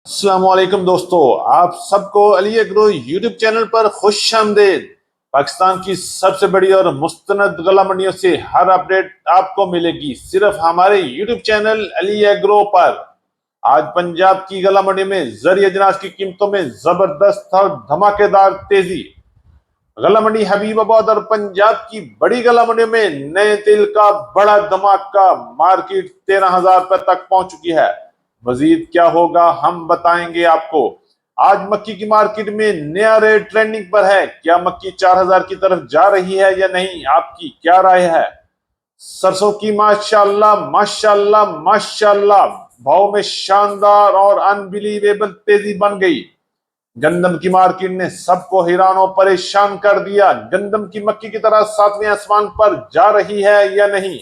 अस्सलामुअलैकुम दोस्तों, आप सबको अली एग्रो यूट्यूब चैनल पर खुश आमदेद। पाकिस्तान की सबसे बड़ी और मुस्तनद गला मंडियों से हर अपडेट आपको मिलेगी सिर्फ हमारे यूट्यूब चैनल अली एग्रो पर। आज पंजाब की गला मंडी में जरिए अजनास की कीमतों में जबरदस्त और धमाकेदार तेजी। गला मंडी हबीबाबाद और पंजाब की बड़ी गला मंडियों में नए तेल का बड़ा धमाका, मार्केट 13,000 रुपए तक पहुंच चुकी है। मजीद क्या होगा हम बताएंगे आपको। आज मक्की की मार्केट में नया रेट ट्रेंडिंग पर है। क्या मक्की 4,000 की तरफ जा रही है या नहीं, आपकी क्या राय है। सरसों की माशाल्लाह माशाल्लाह माशाल्लाह भाव में शानदार और अनबिलीवेबल तेजी बन गई। गंदम की मार्केट ने सबको हैरान और परेशान कर दिया। गंदम की मक्की की तरह सातवें आसमान पर जा रही है या नहीं।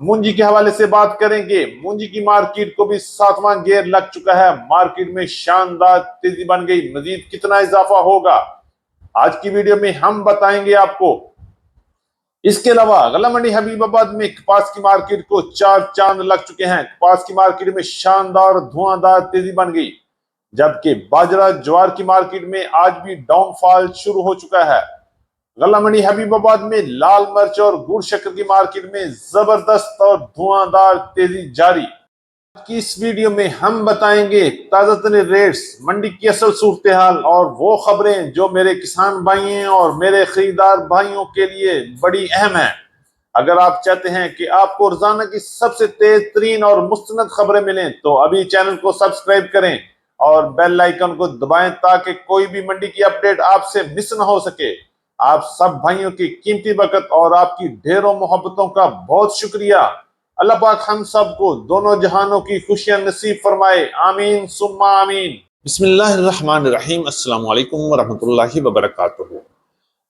मूंजी के हवाले से बात करेंगे। मूंजी की मार्केट को भी सातवां गियर लग चुका है। मार्केट में शानदार तेजी बन गई। मजीद कितना इजाफा होगा आज की वीडियो में हम बताएंगे आपको। इसके अलावा गला मंडी हबीबाबाद में कपास की मार्केट को चार चांद लग चुके हैं। कपास की मार्केट में शानदार धुआंधार तेजी बन गई, जबकि बाजरा ज्वार की मार्केट में आज भी डाउनफॉल शुरू हो चुका है। गला मंडी हबीबाबाद में लाल मिर्च और गुड़ शक्कर की मार्केट में जबरदस्त और धुआंधार तेजी जारी। आज की इस वीडियो में हम बताएंगे ताजा तरीन रेट्स, मंडी की असल सूरत हाल और वो खबरें जो मेरे किसान भाइयों और मेरे खरीदार भाइयों के लिए बड़ी अहम है। अगर आप चाहते हैं कि आपको रोजाना की सबसे तेज तरीन और मुस्तनद खबरें मिलें तो अभी चैनल को सब्सक्राइब करें और बेल आइकन को दबाएं ताकि कोई भी मंडी की अपडेट आपसे मिस ना हो सके। आप सब भाइयों की कीमती वक्त और आपकी ढेरों मोहब्बतों का बहुत शुक्रिया। अल्लाह पाक हम सबको दोनों जहानों की खुशियां नसीब फरमाए, आमीन सुम्मा आमीन। बिस्मिल्लाहिर्रहमानिर्रहीम। अस्सलाम वालेकुम वरहमतुल्लाहि वबरकातुहू।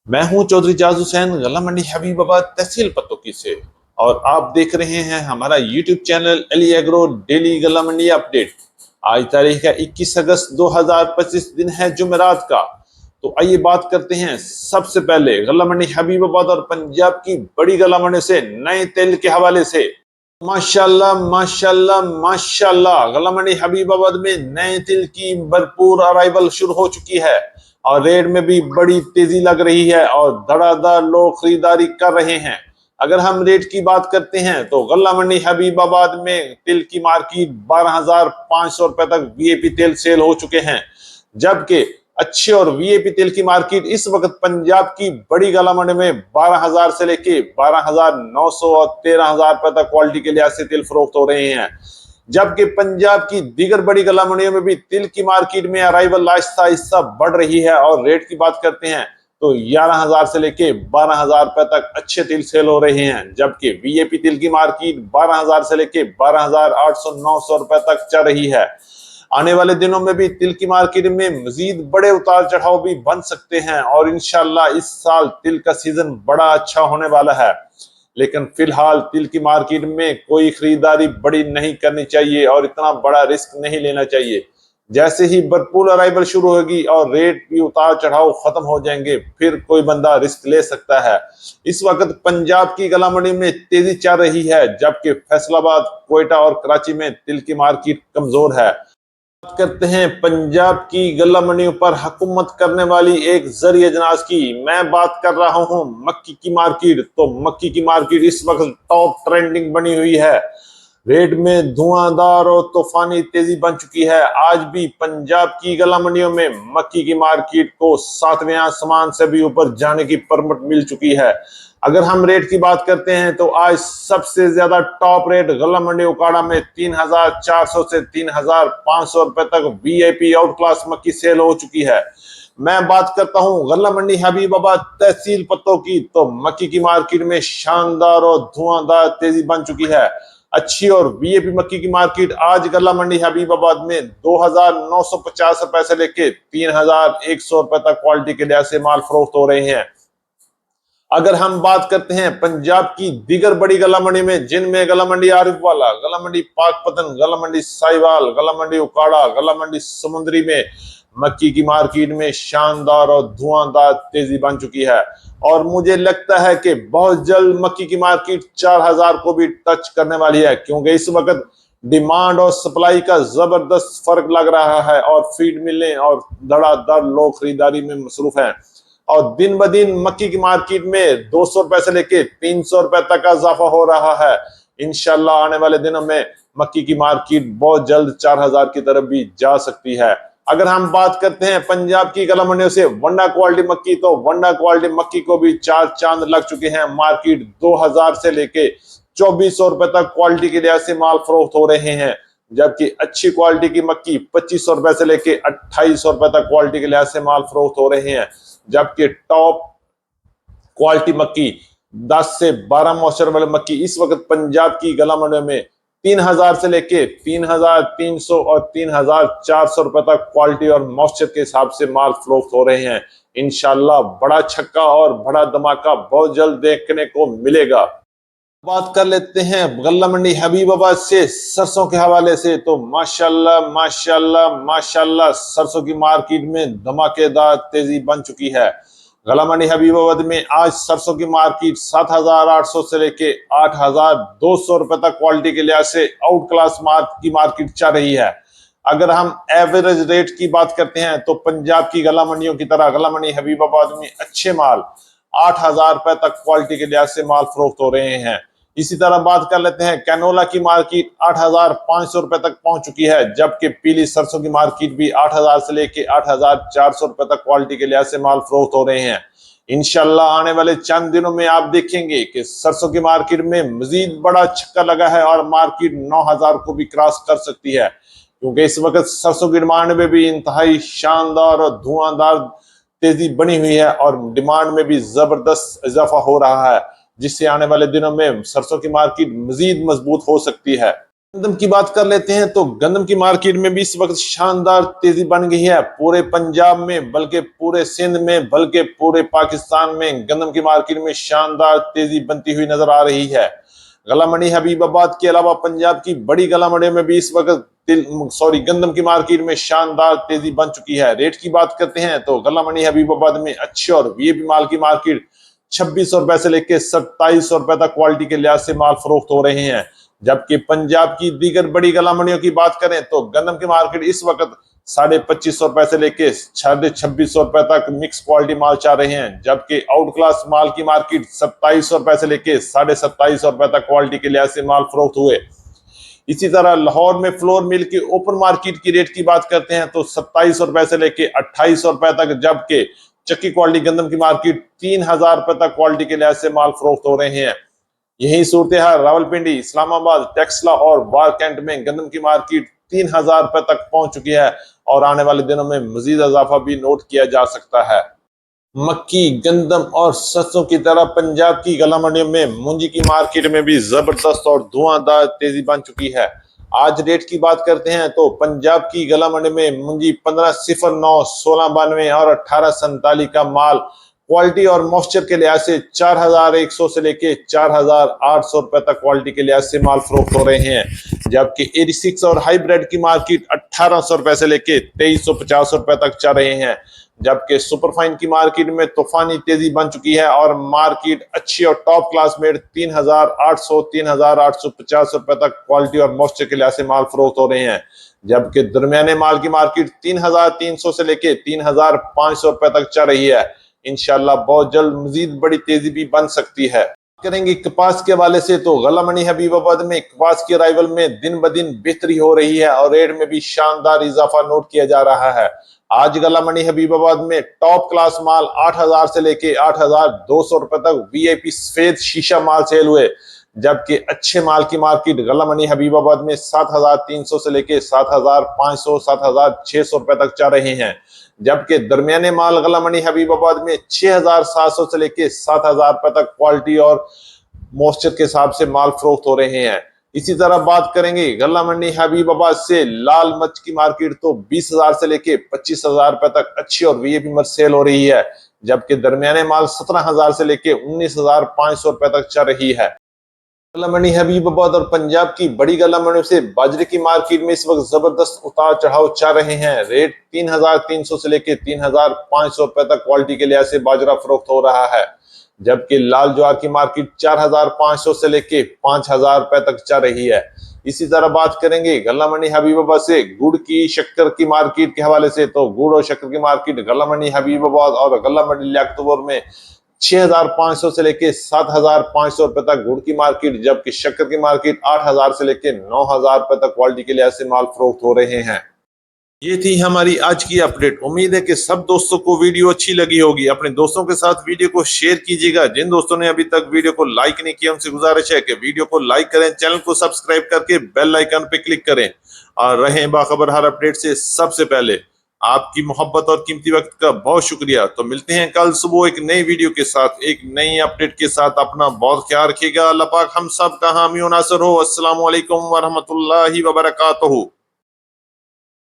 मैं हूं चौधरी जाज हुसैन, गला मंडी हबीबाबाद तहसील पतोकी से, और आप देख रहे हैं हमारा YouTube channel Ali agro daily गला मंडी अपडेट। आज तारीख है 21 अगस्त 2025, दिन है जुमेरात का। तो आइए बात करते हैं सबसे पहले गला मंडी हबीबाबाद और पंजाब की बड़ी गला मंडी से नए तेल के हवाले से। माशाल्लाह माशाल्लाह माशाल्लाह, गला मंडी हबीबाबाद में नए तेल की भरपूर अराइवल शुरू हो चुकी है और रेट में भी बड़ी तेजी लग रही है और धड़ाधड़ लोग खरीदारी कर रहे हैं। अगर हम रेट की बात करते हैं तो गला मंडी हबीबाबाद में तेल की मार्केट 12,500 रुपए तक वीएपी तेल सेल हो चुके हैं, जबकि अच्छे और वीएपी तेल की मार्केट इस वक्त पंजाब की बड़ी गला मंडी में 12,000 से लेके 12,900 और 13,000 रुपए तक क्वालिटी के लिहाज से तेल फरोख्त हो रहे हैं। जबकि पंजाब की दीगर बड़ी गला मंडियों में भी तिल की मार्केट में अराइवल आहिस्ता आहिस्ता बढ़ रही है और रेट की बात करते हैं तो 11,000 से लेके 12,000 रुपए तक अच्छे तिल सेल हो रहे हैं, जबकि वीएपी तिल की मार्केट 12,000 से लेके 12,800-900 रुपए तक चल रही है। आने वाले दिनों में भी तिल की मार्केट में मजीद बड़े उतार चढ़ाव भी बन सकते हैं और इंशाल्लाह इस साल तिल का सीजन बड़ा अच्छा होने वाला है। लेकिन फिलहाल तिल की मार्केट में कोई खरीदारी बड़ी नहीं करनी चाहिए और इतना बड़ा रिस्क नहीं लेना चाहिए। जैसे ही भरपूर अराइवल शुरू होगी और रेट भी उतार चढ़ाव खत्म हो जाएंगे, फिर कोई बंदा रिस्क ले सकता है। इस वक्त पंजाब की गला मंडी में तेजी चल रही है, जबकि फैसलाबाद, क्वेटा और कराची में तिल की मार्केट कमजोर है। बात करते हैं पंजाब की गला मंडियों पर हुकूमत करने वाली एक जरिए अजनास की। मैं बात कर रहा हूं मक्की की मार्केट। तो मक्की की मार्केट इस वक्त टॉप ट्रेंडिंग बनी हुई है। रेट में धुआंधार और तूफानी तेजी बन चुकी है। आज भी पंजाब की गला मंडियों में मक्की की मार्केट को सातवें आसमान से भी ऊपर जाने की परमिट मिल चुकी है। अगर हम रेट की बात करते हैं तो आज सबसे ज्यादा टॉप रेट गला मंडी उकाड़ा में 3,400 से 3,500 रुपए तक वीआईपी आउट क्लास मक्की सेल हो चुकी है। मैं बात करता हूं गला मंडी हबीबाबाद तहसील पत्तों की, तो मक्की की मार्केट में शानदार और धुआंधार तेजी बन चुकी है। अच्छी और वीएपी मक्की की मार्केट आज गला मंडी हबीबाबाद में 2,950 रुपए से लेके 3,100 रुपए तक क्वालिटी के लिहाज से माल फरोख्त हो रहे हैं। अगर हम बात करते हैं पंजाब की दीगर बड़ी गला मंडी में, जिनमें गला मंडी आरिफ वाला, गला मंडी पाकपतन, गला मंडी साहिवाल, गला मंडी उकाड़ा, गला मंडी समुद्री में मक्की की मार्केट में शानदार और धुआंधार तेजी बन चुकी है और मुझे लगता है कि बहुत जल्द मक्की की मार्केट 4,000 को भी टच करने वाली है, क्योंकि इस वक्त डिमांड और सप्लाई का जबरदस्त फर्क लग रहा है और फीड मिलें और धड़ाधड़ लोग खरीदारी में मसरूफ हैं। और दिन ब दिन मक्की की मार्केट में 200 रुपए से लेके 300 रुपए तक का इजाफा हो रहा है। इंशाल्लाह आने वाले दिनों में मक्की की मार्केट बहुत जल्द 4000 की तरफ भी जा सकती है। अगर हम बात करते हैं पंजाब की गला मंडियों से वंडा क्वालिटी मक्की, तो वंडा क्वालिटी मक्की को भी 4 चांद लग चुके हैं। मार्केट 2000 से लेके 2400 रुपए तक क्वालिटी के लिहाज से माल फरोख्त हो रहे हैं, जबकि अच्छी क्वालिटी की मक्की 2500 रुपए से लेके 2800 रुपए तक क्वालिटी के लिहाज से माल फरोख्त हो रहे हैं, जबकि टॉप क्वालिटी मक्की 10 से 12 मॉइस्चर वाली मक्की इस वक्त पंजाब की गला मंडियों में 3000 से लेके 3300 और 3400 रुपए तक क्वालिटी और मॉइस्चर के हिसाब से माल फरोख्त हो रहे हैं। इंशाल्लाह बड़ा छक्का और बड़ा धमाका बहुत जल्द देखने को मिलेगा। बात कर लेते हैं गल्ला मंडी हबीबाबाद से सरसों के हवाले से, तो माशाल्लाह माशाल्लाह माशाल्लाह सरसों की मार्केट में धमाकेदार तेजी बन चुकी है। गल्ला मंडी हबीबाबाद में आज सरसों की मार्केट 7800 से लेके 8200 रुपए तक क्वालिटी के लिहाज से आउट क्लास की मार्केट चल रही है। अगर हम एवरेज रेट की बात करते हैं तो पंजाब की गल्ला मंडियों की तरह गल्ला मंडी हबीबाबाद में अच्छे माल 8000 रुपए तक क्वालिटी के लिहाज से माल फरोख्त हो रहे हैं। इसी तरह बात कर लेते हैं कैनोला की मार्केट 8500 रुपए तक पहुंच चुकी है, जबकि पीली सरसों की मार्केट भी 8000 से लेके 8400 रुपए तक क्वालिटी के लिहाज से माल फरोख्त हो रहे हैं। इंशाल्लाह आने वाले चंद दिनों में आप देखेंगे कि सरसों की मार्केट में मजीद बड़ा छक्का लगा है और मार्केट 9000 को भी क्रॉस कर सकती है, क्योंकि इस वक्त सरसों की डिमांड में भी इंतहाई शानदार और धुआंधार तेजी बनी हुई है और डिमांड में भी जबरदस्त इजाफा हो रहा है, जिससे आने वाले दिनों में सरसों की मार्केट मजीद मजबूत हो सकती है। गंदम की बात कर लेते हैं तो गंदम की मार्केट में भी इस वक्त शानदार तेजी बन गई है। पूरे पंजाब में, बल्कि पूरे सिंध में, बल्कि पूरे पाकिस्तान में गंदम की मार्केट में शानदार तेजी बनती हुई नजर आ रही है। गला मंडी हबीबाबाद के अलावा पंजाब की बड़ी गला मंडी में भी इस वक्त गंदम की मार्केट में शानदार तेजी बन चुकी है। रेट की बात करते हैं तो गला मंडी हबीबाबाद में अच्छे और वीआईपी माल की मार्केट 2600 रुपए से लेकर 2700 रुपए तक क्वालिटी के लिहाज से माल फरोख्त हो रहे हैं, जबकि पंजाब की दीगर बड़ी गला मंडियों की बात करें तो गंदम की मार्केट इस वक्त 2550 रुपए से लेकर 2600 रुपए तक मिक्स क्वालिटी माल चल रहे हैं, जबकि आउट क्लास माल की मार्केट 2700 रुपए से लेकर 2750 रुपए तक क्वालिटी के लिहाज से माल फरोख्त हुए। इसी तरह लाहौर में फ्लोर मिल की ओपन मार्केट की रेट की बात करते हैं तो 2700 रुपए से लेकर 2800 रुपए तक, जबकि चक्की क्वालिटी गंदम की मार्केट 3000 रुपए तक क्वालिटी के लिहाज से माल फरोख्त हो रहे हैं। यही सूरत हाल रावलपिंडी, इस्लामाबाद, टेक्सला और बार कैंट में गंदम की मार्केट 3000 रुपए तक पहुंच चुकी है और आने वाले दिनों में मजीद इजाफा भी नोट किया जा सकता है। मक्की, गंदम और सरसों की तरह पंजाब की गला मंडियों में मूंजी की मार्केट में भी जबरदस्त और धुआंधार तेजी बन चुकी है। आज रेट की बात करते हैं तो पंजाब की गला मंडी में मूंजी 1509, 1692 और 1847 का माल क्वालिटी और मॉइस्चर के लिहाज से 4100 से लेके 4800 रुपए तक क्वालिटी के लिहाज से माल फरोख्त हो रहे हैं, जबकि 86 और हाइब्रिड की मार्केट 1800 रुपए से लेके 2350 रुपए तक चल रहे हैं, जबकि सुपरफाइन की मार्केट में तूफानी तेजी बन चुकी है और मार्केट अच्छी और टॉप क्लास में 3800, 3850 रुपए तक क्वालिटी और मॉइस्चर के लिहाज से माल फरोख्त हो रहे हैं, जबकि दरमियाने माल की मार्केट 3300 से लेके 3500 रुपए तक चल रही है। इंशाल्लाह बहुत जल्द मजीद बड़ी तेजी भी बन सकती है। करेंगे कपास के हवाले से तो गला मंडी हबीबाबाद में कपास की अराइवल में दिन ब दिन बेहतरी हो रही है और रेट में भी शानदार इजाफा नोट किया जा रहा है। आज गला मंडी हबीबाबाद में टॉप क्लास माल 8000 से लेके 8200 रुपए तक वीआईपी सफेद शीशा माल सेल हुए, जबकि अच्छे माल की मार्केट गला मंडी हबीबाबाद में 7300 से लेके 7500, 7600 रुपए तक चल रहे हैं, जबकि दरमियाने माल गला मंडी हबीबाबाद में 6700 से लेके 7000 रुपए तक क्वालिटी और मॉइस्चर के हिसाब से माल फरोख्त हो रहे हैं। इसी तरह बात करेंगे गला मंडी हबीबाबाद से लाल मिर्च की मार्केट तो 20000 से लेके 25000 रुपए तक अच्छी और वीआईपी मिर्च सेल हो रही है, जबकि दरमियाने माल 17000 से लेके 19500 रुपए तक चल रही है। गला मंडी हबीबाबाद और पंजाब की बड़ी गला मंडी से बाजरे की मार्केट में इस वक्त जबरदस्त उतार चढ़ाव चल रहे हैं। रेट 3300 से लेके 3500 रुपए तक क्वालिटी के लिहाज से बाजरा फरोख्त हो रहा है, जबकि लाल ज्वार की मार्केट 4500 से लेके 5000 रुपए तक चल रही है। इसी तरह बात करेंगे गल्ला मंडी हबीबाबाद से गुड़ की शक्कर की मार्केट के हवाले से, तो गुड़ और शक्कर की मार्केट गल्ला मंडी हबीबाबाद और गल्ला मंडी लियाकतपुर में 6,500 से लेके 7,500 रुपए तक गुड़ की मार्केट, जबकि शक्कर की मार्केट 8,000 से लेके 9,000 रुपए तक क्वालिटी के लिहाज से माल फरोख्त हो रहे हैं। ये थी हमारी आज की अपडेट। उम्मीद है कि सब दोस्तों को वीडियो अच्छी लगी होगी। अपने दोस्तों के साथ वीडियो को शेयर कीजिएगा। जिन दोस्तों ने अभी तक वीडियो को लाइक नहीं किया उनसे गुजारिश है कि वीडियो को लाइक करें, चैनल को सब्सक्राइब करके बेल आइकन पे क्लिक करें और रहें बाखबर हर अपडेट से सबसे पहले। आपकी मोहब्बत और कीमती वक्त का बहुत शुक्रिया। तो मिलते हैं कल सुबह एक नई वीडियो के साथ, एक नई अपडेट के साथ। अपना बहुत ख्याल रखिएगा। अल्लाह पाक हम सब का हामी और नासर हो। अस्सलाम वालेकुम व रहमतुल्लाहि व बरकातहू।